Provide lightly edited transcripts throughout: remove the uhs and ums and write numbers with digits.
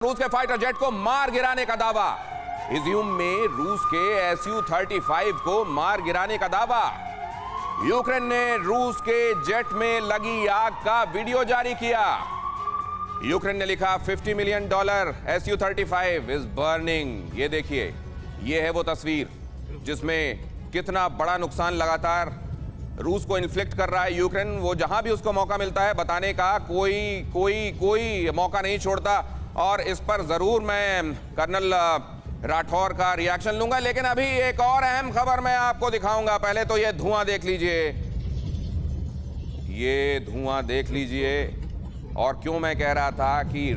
रूस के fighter jet को मार गिराने का दावा। इज्यूम में रूस के Su-35 को मार गिराने का दावा। यूक्रेन ने रूस के जेट में लगी आग का वीडियो जारी किया। यूक्रेन ने लिखा $50 मिलियन Su-35 इज बर्निंग। ये देखिए, ये है वो तस्वीर जिसमें कितना बड़ा नुकसान लगातार रूस को इन्फ्लिक्ट कर रहा है यूक्रेन। वो जहां भी उसको मौका मिलता है बताने का कोई मौका नहीं छोड़ता। और इस पर जरूर मैं कर्नल राठौर का रिएक्शन लूंगा, लेकिन अभी एक और अहम खबर मैं आपको दिखाऊंगा। पहले तो ये धुआं देख लीजिए, ये धुआं देख लीजिए। और क्यों मैं कह रहा था कि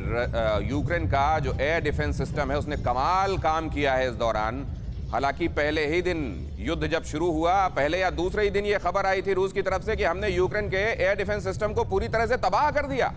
यूक्रेन का जो एयर डिफेंस सिस्टम है उसने कमाल काम किया है इस दौरान। हालांकि पहले ही दिन युद्ध जब शुरू हुआ, पहले या दूसरे ही दिन ये खबर आई थी रूस की तरफ से कि हमने यूक्रेन के एयर डिफेंस सिस्टम को पूरी तरह से तबाह कर दिया।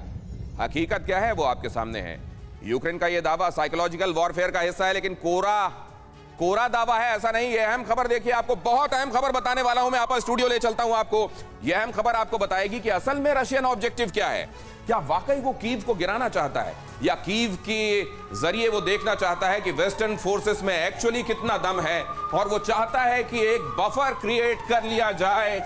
हकीकत क्या है वो आपके सामने है। यूक्रेन का ये दावा साइकोलॉजिकल वॉरफेयर का हिस्सा है, लेकिन कोरा दावा है ऐसा नहीं। ये अहम खबर देखिए, आपको बहुत अहम खबर बताने वाला हूं मैं। आप स्टूडियो ले चलता हूं आपको। यह अहम खबर आपको बताएगी कि असल में रशियन ऑब्जेक्टिव क्या है। क्या वाकई वो कीव को गिराना चाहता है, या कीव के जरिए वो देखना चाहता है कि वेस्टर्न फोर्सेस में एक्चुअली कितना दम है, और वो चाहता है कि एक बफर क्रिएट कर लिया जाए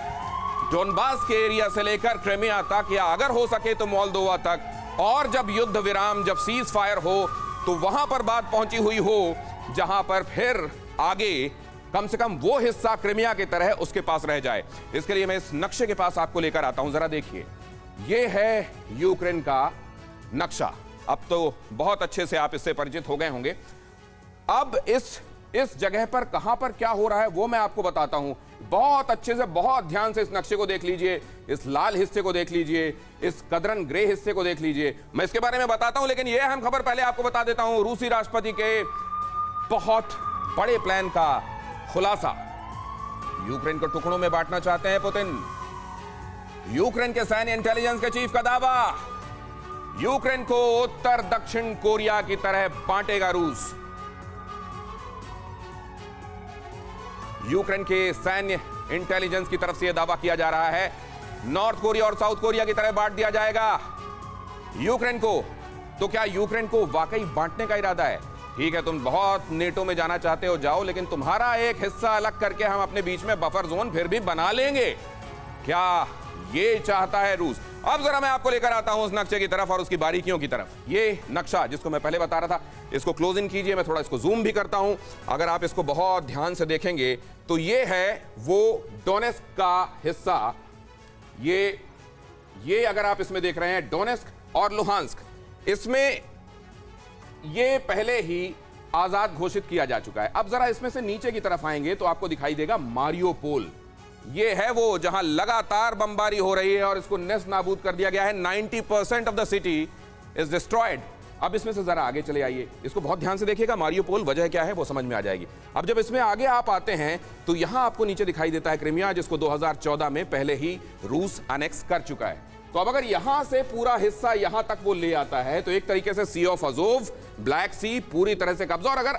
डोनबास के एरिया से लेकर क्रीमिया तक, या अगर हो सके तो मोल्दोवा तक। और जब युद्ध विराम, जब सीज फायर हो, तो वहां पर बात पहुंची हुई हो जहां पर फिर आगे कम से कम वो हिस्सा क्रीमिया की तरह उसके पास रह जाए। इसके लिए मैं इस नक्शे के पास आपको लेकर आता हूं। जरा देखिए, ये है यूक्रेन का नक्शा। अब तो बहुत अच्छे से आप इससे परिचित हो गए होंगे। अब इस जगह पर कहां पर क्या हो रहा है वो मैं आपको बताता हूं। बहुत अच्छे से, बहुत ध्यान से इस नक्शे को देख लीजिए, इस लाल हिस्से को देख लीजिए, इस कदरन ग्रे हिस्से को देख लीजिए। मैं इसके बारे में बताता हूं, लेकिन यह अहम खबर पहले आपको बता देता हूं। रूसी राष्ट्रपति के बहुत बड़े प्लान का खुलासा। यूक्रेन को टुकड़ों में बांटना चाहते हैं पुतिन। यूक्रेन के सैन्य इंटेलिजेंस के चीफ का दावा, यूक्रेन को उत्तर दक्षिण कोरिया की तरह बांटेगा रूस। यूक्रेन के सैन्य इंटेलिजेंस की तरफ से यह दावा किया जा रहा है, नॉर्थ कोरिया और साउथ कोरिया की तरह बांट दिया जाएगा यूक्रेन को। तो क्या यूक्रेन को वाकई बांटने का इरादा है? ठीक है, तुम बहुत नेटो में जाना चाहते हो, जाओ, लेकिन तुम्हारा एक हिस्सा अलग करके हम अपने बीच में बफर जोन फिर भी बना लेंगे। क्या ये चाहता है रूस? अब जरा मैं आपको लेकर आता हूं उस नक्शे की तरफ और उसकी बारीकियों की तरफ। ये नक्शा जिसको मैं पहले बता रहा था, इसको क्लोज इन कीजिए। मैं थोड़ा इसको जूम भी करता हूं। अगर आप इसको बहुत ध्यान से देखेंगे तो ये है वो डोनेस्क का हिस्सा। ये अगर आप इसमें देख रहे हैं, डोनेस्क और लुहांस्क, इसमें ये पहले ही आजाद घोषित किया जा चुका है। अब जरा इसमें से नीचे की तरफ आएंगे तो आपको दिखाई देगा मारियोपोल। ये है वो जहां लगातार बमबारी हो रही है और इसको नेस्त नाबूद कर दिया गया है। 90% of the city is destroyed. अब इसमें से जरा आगे चले आइए, इसको बहुत ध्यान से देखिएगा। मारियोपोल वजह क्या है वो समझ में आ जाएगी। अब जब इसमें आगे आप आते हैं तो यहां आपको नीचे दिखाई देता है क्रीमिया, जिसको 2014 में पहले ही रूस एनेक्स कर चुका है। तो अब अगर यहां से पूरा हिस्सा यहां तक वो ले आता है तो एक तरीके से सी ऑफ अजोव, ब्लैक सी पूरी तरह से कब्जा। और अगर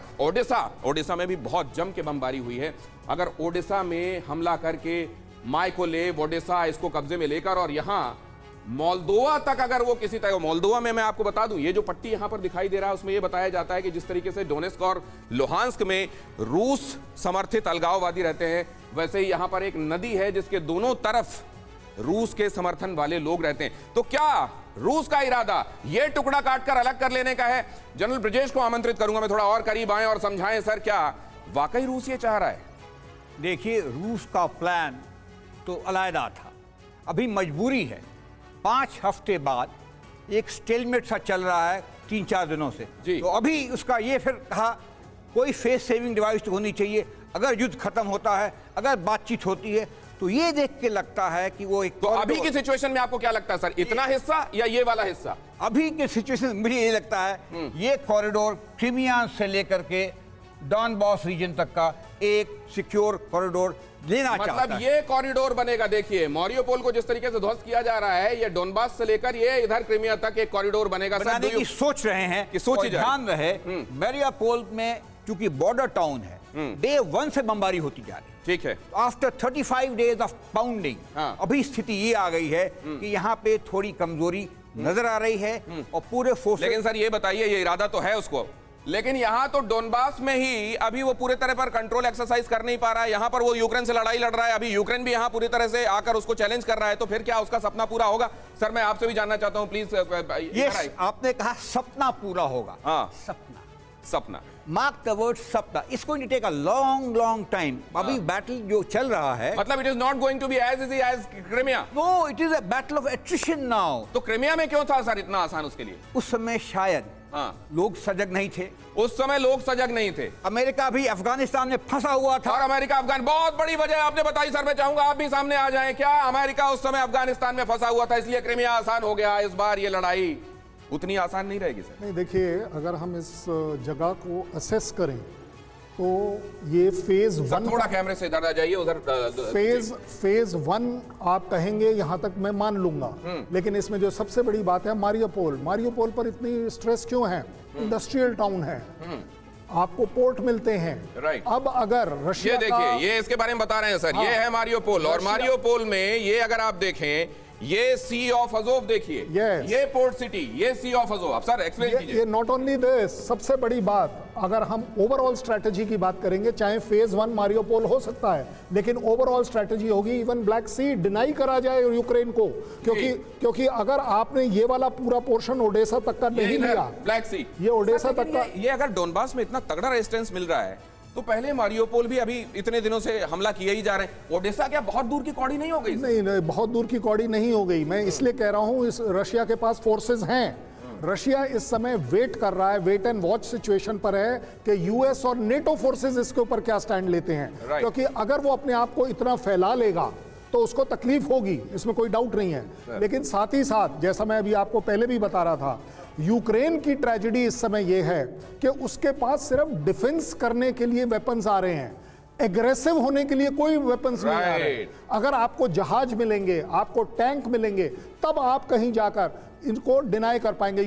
ओडिशा में भी बहुत जम के बमबारी हुई है, अगर ओडिशा में हमला करके माइकोलेव, ओडिशा इसको कब्जे में लेकर और यहां मोल्दोवा तक अगर वो किसी तरह, मोल्दोवा में मैं आपको बता दूं, ये जो पट्टी यहां पर दिखाई दे रहा है उसमें ये बताया जाता है कि जिस तरीके से डोनेस्क और लुहांस्क में रूस समर्थित अलगाववादी रहते हैं, वैसे ही यहां पर एक नदी है जिसके दोनों तरफ रूस के समर्थन वाले लोग रहते हैं। तो क्या रूस का इरादा यह टुकड़ा काटकर अलग कर लेने का है? जनरल ब्रिजेश को आमंत्रित करूंगा मैं, थोड़ा और करीब आए और समझाएं सर, क्या वाकई रूस ये चाह रहा है? देखिए, रूस का प्लान तो अलग था, अभी मजबूरी है। 5 हफ्ते बाद एक स्टेलमेट सा चल रहा है 3-4 दिनों से जी। तो अभी उसका ये फिर कहा कोई फेस सेविंग डिवाइस तो होनी चाहिए। अगर युद्ध खत्म होता है, अगर बातचीत होती है, तो ये देख के लगता है कि वो एक, तो अभी की सिचुएशन में आपको क्या लगता है सर, इतना हिस्सा या ये वाला हिस्सा? अभी के सिचुएशन मुझे ये लगता है ये कॉरिडोर क्रीमिया से लेकर के डॉनबास रीजन तक का एक सिक्योर कॉरिडोर लेना चाहता है। मतलब ये कॉरिडोर बनेगा। देखिए, मारियोपोल को जिस तरीके से ध्वस्त किया जा रहा है, ये डोनबास से लेकर ये इधर क्रीमिया तक एक कॉरिडोर बनेगा। बनाने की सोच रहे हैं कि सोची जाए। ध्यान रहे, मारियोपोल में चूंकि बॉर्डर टाउन है, डे 1 से बमबारी होती जा रही है। ठीक है, आफ्टर 35 डेज ऑफ पाउंडिंग अभी स्थिति ये आ गई है कि यहाँ पे थोड़ी कमजोरी नजर आ रही है और पूरे फोर्स। लेकिन सर ये बताइए, ये इरादा तो है उसको, लेकिन यहां तो डोनबास में ही अभी वो पूरे तरह पर कंट्रोल एक्सरसाइज कर नहीं पा रहा है। यहां पर वो यूक्रेन से लड़ाई लड़ रहा है, अभी यूक्रेन भी यहां पूरी तरह से आकर उसको चैलेंज कर रहा है, तो फिर क्या उसका सपना पूरा होगा? सर मैं आपसे भी जानना चाहता हूं प्लीज। यस, आपने कहा सपना पूरा होगा। हाँ, सपना मार्क द वर्ड सपना। It's going to take a long time. अभी बैटल जो चल रहा है, मतलब it is not going to be as easy as Crimea. No, it is a battle of attrition now. तो क्रिमिया में क्यों था सर इतना आसान उसके लिए? उस समय शायद लोग सजग नहीं थे। उस समय लोग सजग नहीं थे। अमेरिका भी अफगानिस्तान में फंसा हुआ था। और अमेरिका अफगान, बहुत बड़ी वजह आपने बताई सर, मैं चाहूंगा आप भी सामने आ जाएं। क्या अमेरिका उस समय अफगानिस्तान में फंसा हुआ था, इसलिए क्रिमिया आसान हो गया? इस बार ये लड़ाई उतनी आसान नहीं रहेगी सर। नहीं, देखिए, अगर हम इस जगह को असेस करें तो ये फेज वन, थोड़ा कैमरे से इधर आ जाइए, उधर फेज वन आप कहेंगे, यहां तक मैं मान लूंगा। लेकिन इसमें जो सबसे बड़ी बात है मारियोपोल पर इतनी स्ट्रेस क्यों है? इंडस्ट्रियल टाउन है, आपको पोर्ट मिलते हैं। राइट। अब अगर रशिया, ये देखिए, ये इसके बारे में बता रहे हैं सर। ये है मारियोपोल, और मारियोपोल में ये अगर आप देखें, ये सी ऑफ अजोव देखिए। Yes. ये पोर्ट सिटी, ये सी ऑफ अजोव। आप सर एक्सप्लेन कीजिए। ये नॉट ओनली दिस, सबसे बड़ी बात, अगर हम ओवरऑल स्ट्रैटेजी की बात करेंगे, चाहे फेज वन मारियोपोल हो सकता है, लेकिन ओवरऑल स्ट्रैटेजी होगी इवन ब्लैक सी डिनाई करा जाए यूक्रेन को, क्योंकि अगर आपने ये वाला पूरा पोर्शन ओडेसा तक का नहीं लिया, ब्लैक सी, ये ओडेसा तक का, ये अगर डोनबास में इतना तगड़ा रेजिस्टेंस मिल रहा है, तो पहले मारियोपोल भी अभी इतने दिनों से हमला किए ही जा रहे हैं। ओडेसा क्या बहुत दूर की कौड़ी नहीं हो गई? नहीं, बहुत दूर की कौड़ी नहीं हो गई। मैं इसलिए कह रहा हूं, इस रशिया के पास फोर्सेस हैं। रशिया इस समय वेट कर रहा है, वेट एंड वॉच सिचुएशन पर है कि यूएस और नेटो फोर्सेस इसके ऊपर क्या स्टैंड लेते हैं। क्योंकि अगर वो अपने आप को इतना फैला लेगा तो उसको तकलीफ होगी, इसमें कोई डाउट नहीं है। लेकिन साथ ही साथ, जैसा मैं अभी आपको पहले भी बता रहा था, यूक्रेन की ट्रेजेडी इस समय यह है कि उसके पास सिर्फ डिफेंस करने के लिए वेपन्स आ रहे हैं, एग्रेसिव होने के लिए कोई वेपन्स नहीं आ रहे। अगर आपको जहाज मिलेंगे, आपको टैंक मिलेंगे, तब आप कहीं जाकर इनको डिनाई कर पाएंगे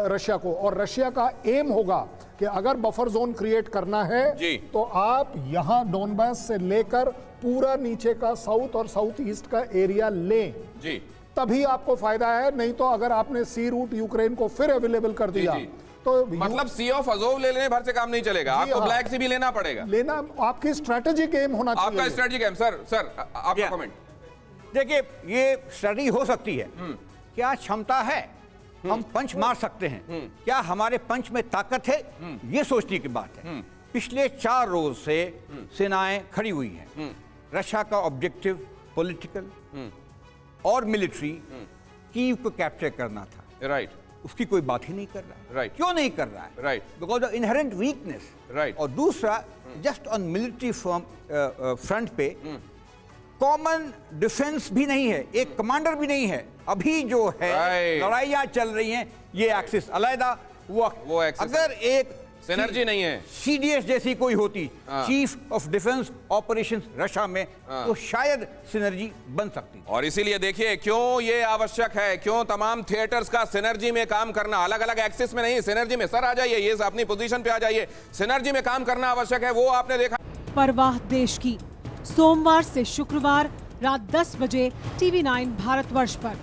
रशिया को। और रशिया का एम होगा कि अगर बफर जोन क्रिएट करना है तो आप यहां डोनबास से लेकर पूरा नीचे का साउथ और साउथ ईस्ट का एरिया लें जी, तभी आपको फायदा है। नहीं तो अगर आपने सी रूट यूक्रेन को फिर अवेलेबल कर दिया तो मतलब सी ऑफ अजोव लेने भर से काम नहीं चलेगा, आपको ब्लैक सी भी लेना पड़ेगा। आपकी स्ट्रेटेजिक एम होना चाहिए। आपका स्ट्रेटेजिक एम। सर आपका कमेंट। देखिए, ये स्टडी हो सकती है। क्या क्षमता है? हम पंच मार सकते हैं? क्या हमारे पंच में ताकत है? ये सोचने की बात है। पिछले 4 रोज से सेनाएं खड़ी हुई हैं। रशिया का ऑब्जेक्टिव पॉलिटिकल और मिलिट्री कीव को कैप्चर करना था। राइट। उसकी कोई बात ही नहीं कर रहा है। राइट। क्यों नहीं कर रहा है? Right. Because of inherent weakness. Right. और दूसरा, जस्ट ऑन मिलिट्री फ्रंट पे कॉमन डिफेंस भी नहीं है, एक कमांडर भी नहीं है। अभी जो है लड़ाइयां चल रही हैं, ये एक्सिस अलग, वो अगर एक सिनर्जी नहीं है, सीडीएस जैसी कोई होती, chief of defence operations Russia में, तो शायद सिनर्जी बन सकती। और इसीलिए देखिए क्यों ये आवश्यक है, क्यों तमाम थिएटर्स का सिनर्जी में काम करना, अलग अलग एक्सिस में नहीं, सिनर्जी में। सर आ जाइए, ये अपनी पोजीशन पे आ जाइए। सिनर्जी में काम करना आवश्यक है, वो आपने देखा। परवाह देश की, सोमवार से शुक्रवार रात 10 बजे TV9 भारतवर्ष पर।